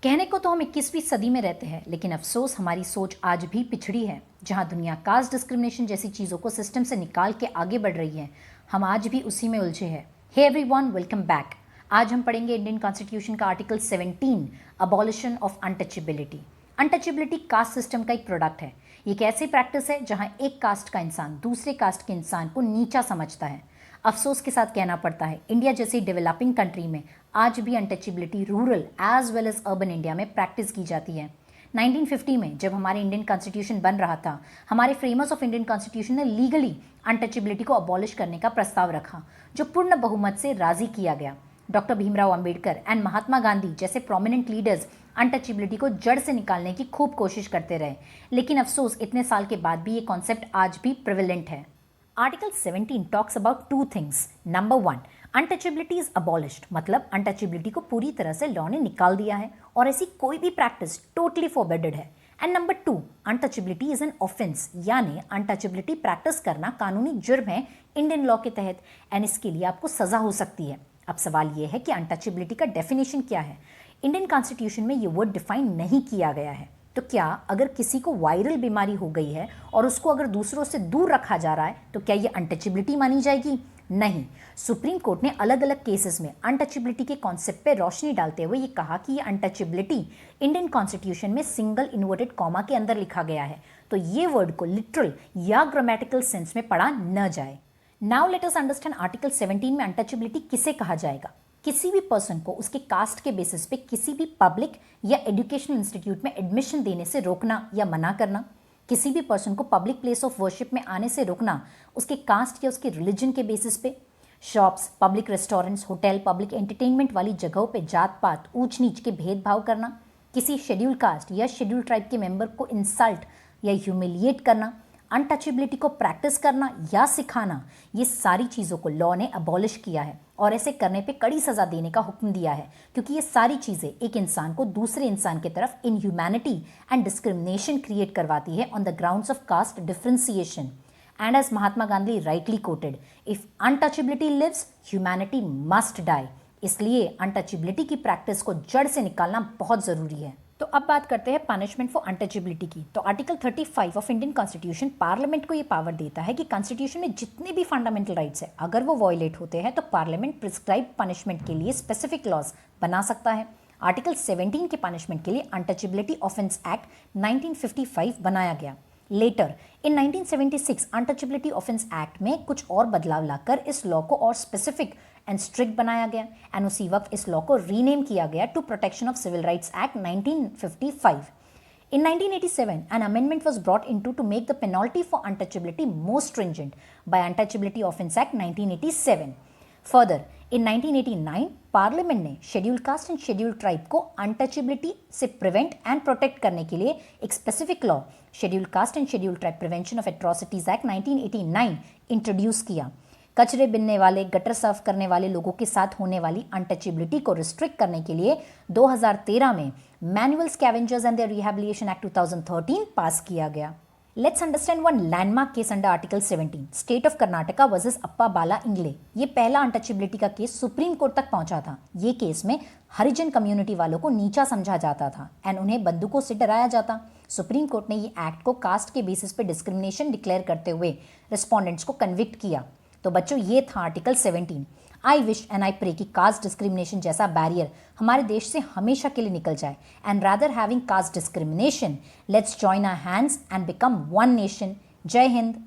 कहने को तो हम 21वीं सदी में रहते हैं, लेकिन अफसोस हमारी सोच आज भी पिछड़ी है। जहां दुनिया कास्ट डिस्क्रिमिनेशन जैसी चीज़ों को सिस्टम से निकाल के आगे बढ़ रही है, हम आज भी उसी में उलझे हैं। Hey everyone, welcome back. आज हम पढ़ेंगे इंडियन कॉन्स्टिट्यूशन का article 17, abolition of untouchability. Untouchability caste system का एक प्रोडक्ट है। ये एक ऐसी प्रैक्टिस है जहां एक कास्ट का इंसान दूसरे कास्ट के इंसान को नीचा समझता है। अफसोस के साथ कहना पड़ता है, इंडिया जैसी डेवलपिंग कंट्री में आज भी untouchability rural as well as urban India में प्रैक्टिस की जाती है। 1950 में जब हमारे इंडियन कॉन्स्टिट्यूशन बन रहा था, हमारे फ्रेमर्स ऑफ इंडियन कॉन्स्टिट्यूशन ने लीगली अनटचेबिलिटी को अबॉलिश करने का प्रस्ताव रखा, जो पूर्ण बहुमत से राजी किया गया। डॉक्टर भीमराव अंबेडकर एंड महात्मा गांधी जैसे प्रोमिनेंट लीडर्स अनटचेबिलिटी को जड़ से निकालने की खूब कोशिश करते रहे, लेकिन अफसोस इतने साल के बाद भी ये कॉन्सेप्ट आज भी प्रिवेलेंट है। Article 17 talks about two things. Number 1, untouchability is abolished, मतलब अनटचेबिलिटी को पूरी तरह से लॉ ने निकाल दिया है और ऐसी कोई भी प्रैक्टिस टोटली फॉरबिडेड है। And number 2, untouchability is an offence, यानी अनटचेबिलिटी प्रैक्टिस करना कानूनी जुर्म है इंडियन लॉ के तहत, एंड इसके लिए आपको सजा हो सकती है। अब सवाल यह है कि अनटचेबिलिटी का डेफिनेशन क्या है। इंडियन कॉन्स्टिट्यूशन में ये वर्ड डिफाइन नहीं किया गया है। तो क्या अगर किसी को वायरल बीमारी हो गई है और उसको अगर दूसरों से दूर रखा जा रहा है, तो क्या ये अनटचेबिलिटी मानी जाएगी? नहीं। सुप्रीम कोर्ट ने अलग अलग केसेस में अनटचेबिलिटी के कॉन्सेप्ट पे रोशनी डालते हुए ये कहा कि ये अनटचेबिलिटी इंडियन कॉन्स्टिट्यूशन में सिंगल इन्वर्टेड कॉमा के अंदर लिखा गया है, तो ये वर्ड को लिटरल या ग्रामेटिकल सेंस में पढ़ा न जाए। Now let us understand article 17 में अनटचेबिलिटी किसे कहा जाएगा। किसी भी पर्सन को उसके कास्ट के बेसिस पे किसी भी पब्लिक या एजुकेशनल इंस्टीट्यूट में एडमिशन देने से रोकना या मना करना, किसी भी पर्सन को पब्लिक प्लेस ऑफ वर्शिप में आने से रोकना उसके कास्ट या उसके रिलीजन के बेसिस पे, shops, public restaurants, hotel, public entertainment वाली जगहों पे जात पात, ऊंच नीच के भेदभाव करना, किसी शेड्यूल कास्ट या शेड्यूल ट्राइब के मेंबर को इंसल्ट या ह्यूमिलिएट करना, अनटचेबिलिटी को प्रैक्टिस करना या सिखाना, ये सारी चीज़ों को लॉ ने अबॉलिश किया है और ऐसे करने पे कड़ी सज़ा देने का हुक्म दिया है, क्योंकि ये सारी चीज़ें एक इंसान को दूसरे इंसान की तरफ इनह्यूमैनिटी एंड डिस्क्रिमिनेशन क्रिएट करवाती है on the grounds of caste differentiation. And as Mahatma Gandhi rightly quoted, if untouchability lives, humanity must die. इसलिए अनटचेबिलिटी की प्रैक्टिस को जड़ से निकालना बहुत ज़रूरी है। तो अब बात करते हैं पनिशमेंट फॉर अनटचेबिलिटी की। तो article 35 of Indian constitution parliament को ये पावर देता है कि कॉन्स्टिट्यूशन में जितने भी फंडामेंटल राइट्स है, अगर वो वॉयलेट होते हैं तो पार्लियामेंट प्रिस्क्राइब पनिशमेंट के लिए स्पेसिफिक लॉज बना सकता है। आर्टिकल 17 के पनिशमेंट के लिए अनटचेबिलिटी ऑफेंस एक्ट 1955 बनाया गया। लेटर इन 1976 अनटचेबिलिटी ऑफेंस एक्ट में कुछ और बदलाव लाकर इस लॉ को और स्पेसिफिक एंड स्ट्रिक्ट बनाया गया, एंड उसी वक्त इस लॉ को रीनेम किया गया to protection of civil rights act 1955। In 1987, an amendment was brought into to make the penalty for untouchability more stringent by Untouchability Offence Act 1987. Further, in 1989, parliament ने schedule caste and schedule tribe को untouchability से prevent and protect करने के लिए एक specific law, schedule caste and schedule tribe prevention of atrocities act 1989 introduce किया। कचरे बिनने वाले, गटर सर्व करने वाले लोगों के साथ होने वाली अनटचेबिलिटी को रिस्ट्रिक्ट करने के लिए 2013 में manual scavengers and their rehabilitation act 2013 pass किया गया। Let's understand one landmark case under article 17, state of Karnataka versus Appa Bala Ingale. ये पहला अनटचेबिलिटी का केस सुप्रीम कोर्ट तक पहुंचा था। ये केस में हरिजन कम्युनिटी वालों को नीचा समझा जाता था एंड उन्हें बंदूकों से डराया जाता। सुप्रीम कोर्ट ने ये एक्ट को कास्ट के बेसिस पे डिस्क्रिमिनेशन डिक्लेयर करते हुए रिस्पोंडेंट्स को कन्विक्ट किया। तो बच्चों, ये था article 17। I wish and I pray कि कास्ट डिस्क्रिमिनेशन जैसा बैरियर हमारे देश से हमेशा के लिए निकल जाए, and rather having caste discrimination, let's join our hands and become one nation. जय हिंद।